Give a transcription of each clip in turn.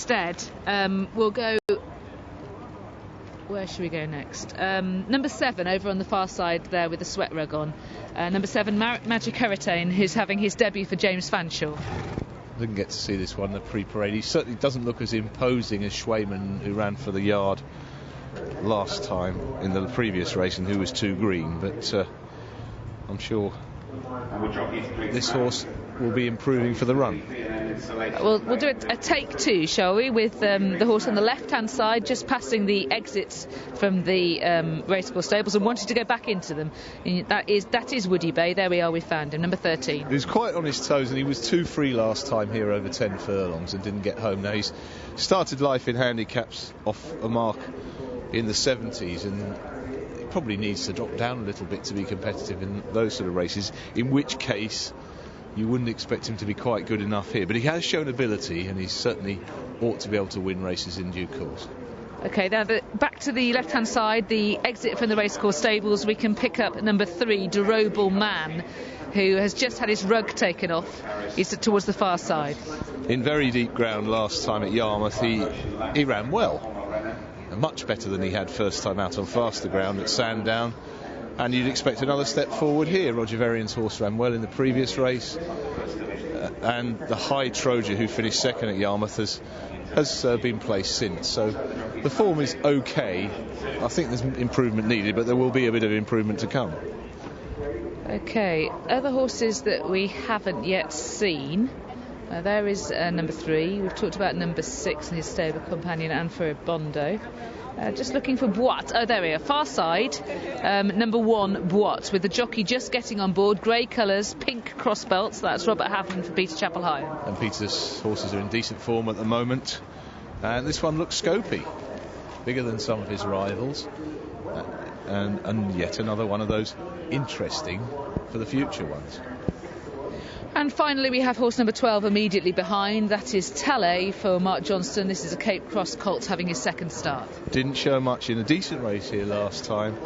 instead, we'll go... Where should we go next? Number 7 over on the far side there with the sweat rug on. Number 7, Magic Hurricane, who's having his debut for James Fanshawe. Didn't get to see this one, the pre-parade. He certainly doesn't look as imposing as Schwayman, who ran for the yard last time in the previous race and who was too green. But I'm sure this horse will be improving for the run. We'll do a take 2, shall we, with the horse on the left-hand side, just passing the exits from the racecourse stables and wanting to go back into them. And that is Woody Bay. There we are, we found him, number 13. He was quite on his toes, and he was too free last time here over 10 furlongs and didn't get home. Now he's started life in handicaps off a mark in the 70s, and he probably needs to drop down a little bit to be competitive in those sort of races, in which case you wouldn't expect him to be quite good enough here. But he has shown ability, and he certainly ought to be able to win races in due course. OK, now back to the left-hand side, the exit from the racecourse stables, we can pick up number 3, Durable Man, who has just had his rug taken off. He's towards the far side. In very deep ground last time at Yarmouth, he ran well. Much better than he had first time out on faster ground at Sandown. And you'd expect another step forward here. Roger Varian's horse ran well in the previous race. And the High Troja, who finished second at Yarmouth, has been placed since. So the form is OK. I think there's improvement needed, but there will be a bit of improvement to come. OK, other horses that we haven't yet seen. There is number 3. We've talked about number 6 and his stable companion, Anfer Bondo. Just looking for Boite. Oh, there we are. Far side, number 1, Boite, with the jockey just getting on board. Grey colours, pink cross belts. That's Robert Havland for Peter Chapel High. And Peter's horses are in decent form at the moment. And this one looks scopy. Bigger than some of his rivals. And yet another one of those interesting for the future ones. And finally we have horse number 12 immediately behind. That is Talay for Mark Johnston. This is a Cape Cross colt having his second start. Didn't show much in a decent race here last time.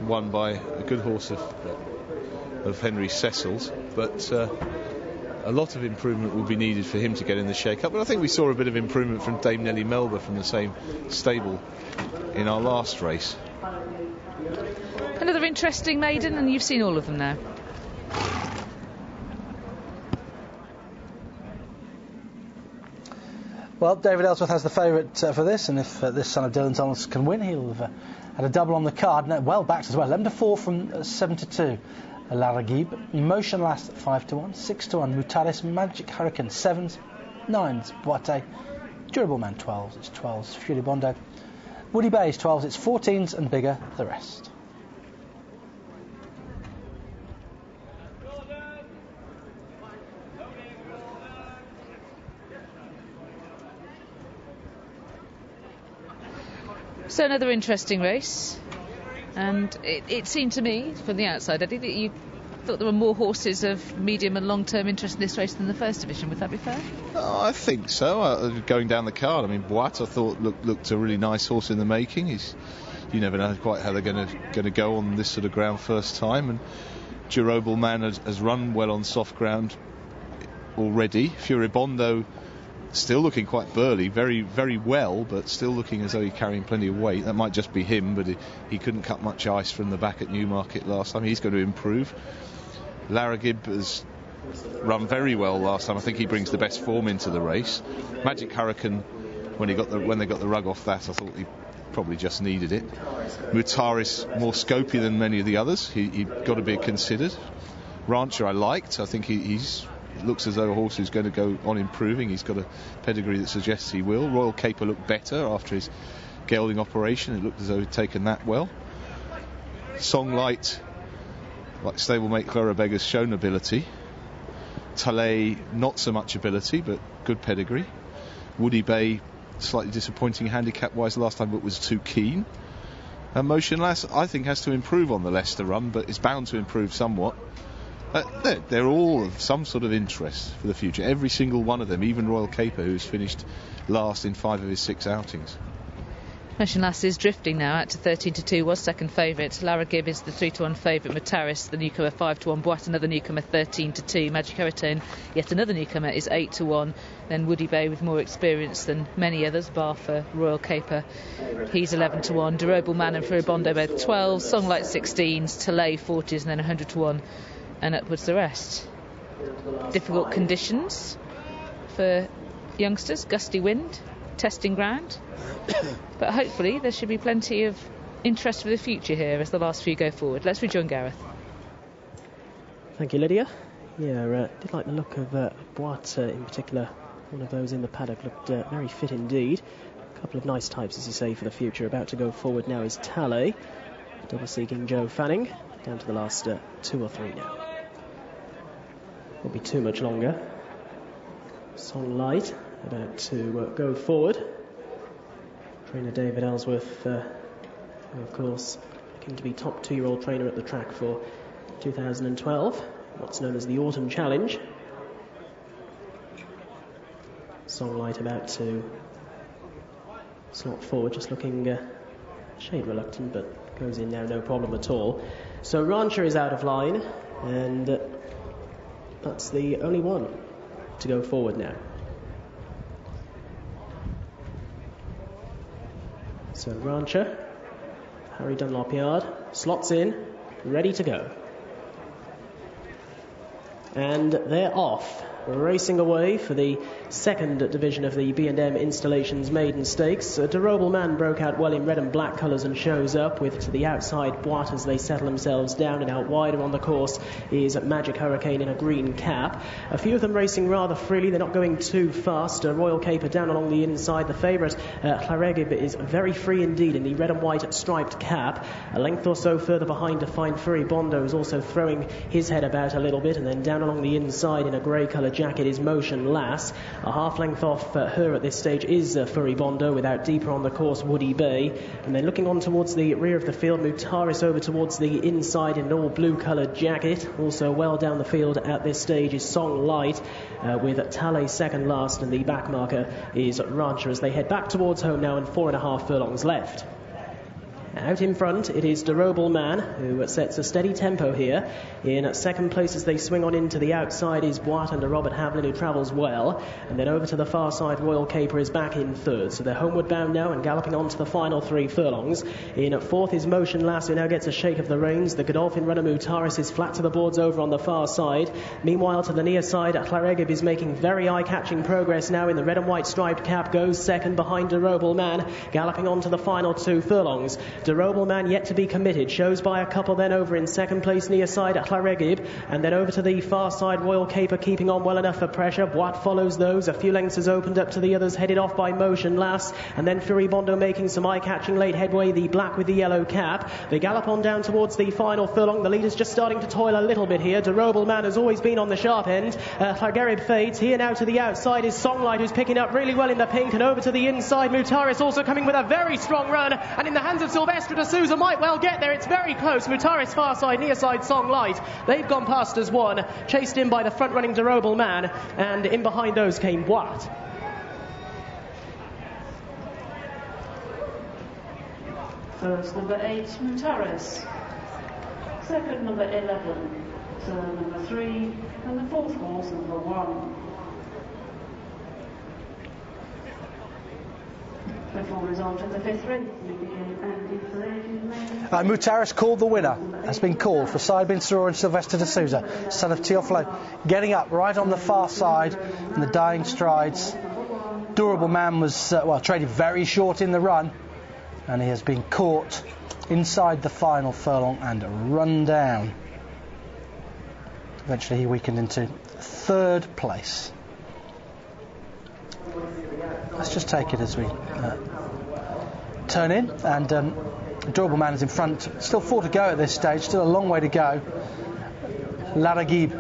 Won by a good horse of Henry Cecil's. But a lot of improvement will be needed for him to get in the shake-up. But I think we saw a bit of improvement from Dame Nellie Melba from the same stable in our last race. Another interesting maiden, and you've seen all of them now. Well, David Ellsworth has the favourite for this, and if this son of Dylan Thomas can win, he'll have had a double on the card. No, well backed as well. 11-4 from 7-2. Laragib, Emotion Last 5-1, 6-1. Mutaris, Magic Hurricane 7s, 9s. Boite, Durable Man 12s. It's 12s. Fury Bondo, Woody Bay's 12s. It's 14s and bigger. The rest. So another interesting race, and it seemed to me from the outside, Eddie, that you thought there were more horses of medium and long-term interest in this race than the first division. Would that be fair? Oh, I think so. Going down the card, I mean, Boite I thought looked a really nice horse in the making. You never know quite how they're going to go on this sort of ground first time, and Durable Man has run well on soft ground already. Furibondo still looking quite burly, very, very well, but still looking as though he's carrying plenty of weight. That might just be him, but he couldn't cut much ice from the back at Newmarket last time. He's going to improve. Laragib has run very well last time. I think he brings the best form into the race. Magic Hurricane, when they got the rug off that, I thought he probably just needed it. Mutaris, more scopy than many of the others. He got to be considered. Rancher I liked. I think he's looks as though a horse who's going to go on improving. He's got a pedigree that suggests he will. Royal Caper looked better after his gelding operation. It looked as though he'd taken that well. Songlight, like stablemate Clorabeg, has shown ability. Talay, not so much ability, but good pedigree. Woody Bay, slightly disappointing handicap-wise last time, but was too keen. And Motionless, I think, has to improve on the Leicester run, but is bound to improve somewhat. They're all of some sort of interest for the future. Every single one of them, even Royal Caper, who's finished last in 5 of his 6 outings. Motion Lass is drifting now out to 13-2, was second favourite. Lara Gibb is the 3-1 favourite. Mutaris, the newcomer, 5-1. Boat, another newcomer, 13-2. Magic Hurricane, yet another newcomer, is 8-1. Then Woody Bay, with more experience than many others, bar for Royal Caper, he's 11-1. Durable Man and Furibondo both 12s. Songlight 16s. Talay 40s, and then 100-1. And upwards the rest. Difficult conditions for youngsters. Gusty wind, testing ground. But hopefully there should be plenty of interest for the future here as the last few go forward. Let's rejoin Gareth. Thank you, Lydia. Yeah, did like the look of Boat in particular. One of those in the paddock looked very fit indeed. A couple of nice types, as you say, for the future. About to go forward now is Talay, double seeking Joe Fanning, down to the last 2 or 3 now. Won't be too much longer. Songlight about to go forward. Trainer David Ellsworth, who of course looking to be top 2-year-old trainer at the track for 2012, what's known as the Autumn Challenge. Songlight about to slot forward, just looking shade reluctant, but goes in now, no problem at all. So Rancher is out of line, and that's the only one to go forward now. So Rancher, Harry Dunlop Yard, slots in, ready to go. And they're off, racing away for the second division of the B&M Installations Maiden Stakes. A Durable Man broke out well in red and black colours and shows up with to the outside Boat as they settle themselves down, and out wider on the course is Magic Hurricane in a green cap. A few of them racing rather freely, they're not going too fast. Royal Caper down along the inside. The favourite Claregib is very free indeed in the red and white striped cap. A length or so further behind to find Furibondo is also throwing his head about a little bit, and then down along the inside in a grey colour jacket is Motion Lass. A half length off her at this stage is Furibondo, without deeper on the course Woody Bay. And then looking on towards the rear of the field, Mutaris over towards the inside in an all blue coloured jacket. Also well down the field at this stage is Songlight, with Talay second last, and the back marker is Rancher as they head back towards home now, and 4.5 furlongs left. Out in front, it is Durable Man, who sets a steady tempo here. In second place as they swing on into the outside is Boat under Robert Havlin, who travels well. And then over to the far side, Royal Caper is back in third. So they're homeward bound now and galloping on to the final 3 furlongs. In fourth is Motion Lass, who now gets a shake of the reins. The Godolphin runner Mutaris is flat to the boards over on the far side. Meanwhile, to the near side, Claregib is making very eye-catching progress now in the red and white striped cap. Goes second behind Durable Man, galloping on to the final 2 furlongs. Durable Man yet to be committed, shows by a couple then over in second place near side at Claregib, and then over to the far side Royal Caper keeping on well enough for pressure. Boat follows those, a few lengths has opened up to the others, headed off by Motion Lass, and then Furibondo making some eye-catching late headway, the black with the yellow cap. They gallop on down towards the final furlong. The leader's just starting to toil a little bit here. Durable Man has always been on the sharp end. Claregib fades. Here now to the outside is Songlight, who's picking up really well in the pink, and over to the inside Mutaris also coming with a very strong run, and in the hands of Silvestre de Souza might well get there. It's very close. Mutaris far side, near side Songlight. They've gone past as one, chased in by the front running Durable Man, and in behind those came Boat. First number 8, Mutaris. Second number 11, third number 3, and the fourth horse number 1. Before result of the 5th race, Mutaris called the winner, has been called for Sidebin Soror and Silvestre de Souza, son of Teofilo, getting up right on the far side in the dying strides. Durable Man was, traded very short in the run, and he has been caught inside the final furlong and run down. Eventually he weakened into 3rd place. Let's just take it as we turn in, and Durable Man is in front. Still 4 to go at this stage, still a long way to go. Laragib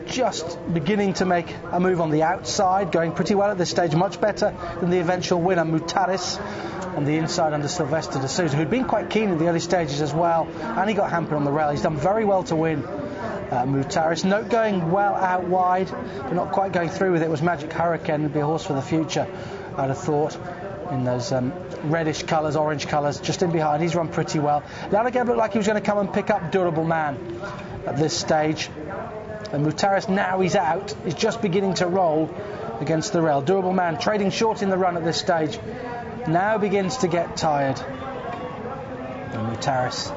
just beginning to make a move on the outside, going pretty well at this stage, much better than the eventual winner Mutaris on the inside under Silvestre de Souza, who'd been quite keen in the early stages as well, and he got hampered on the rail. He's done very well to win. Mutaris, note going well out wide, but not quite going through with it, was Magic Hurricane, would be a horse for the future. I'd have thought, in those reddish colours, orange colours, just in behind. He's run pretty well. Larageb looked like he was going to come and pick up Durable Man at this stage. And Mutaris, now he's out, is just beginning to roll against the rail. Durable Man trading short in the run at this stage. Now begins to get tired. And Mutaris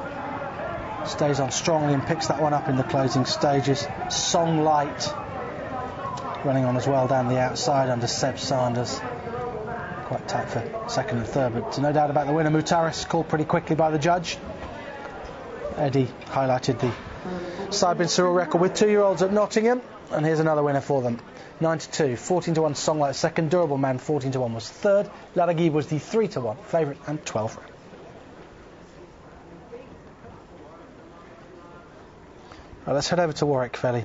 stays on strongly and picks that one up in the closing stages. Song Light running on as well down the outside under Seb Sanders. Quite tight for second and third, but no doubt about the winner. Mutaris called pretty quickly by the judge. Eddie highlighted the Saibin Cyril record with 2-year-olds at Nottingham, and here's another winner for them. 9-2, 14-1 Song Light second, Durable Man 14-1 was third, Laragib was the 3-1 favourite and 12. Right, let's head over to Warwick Felly.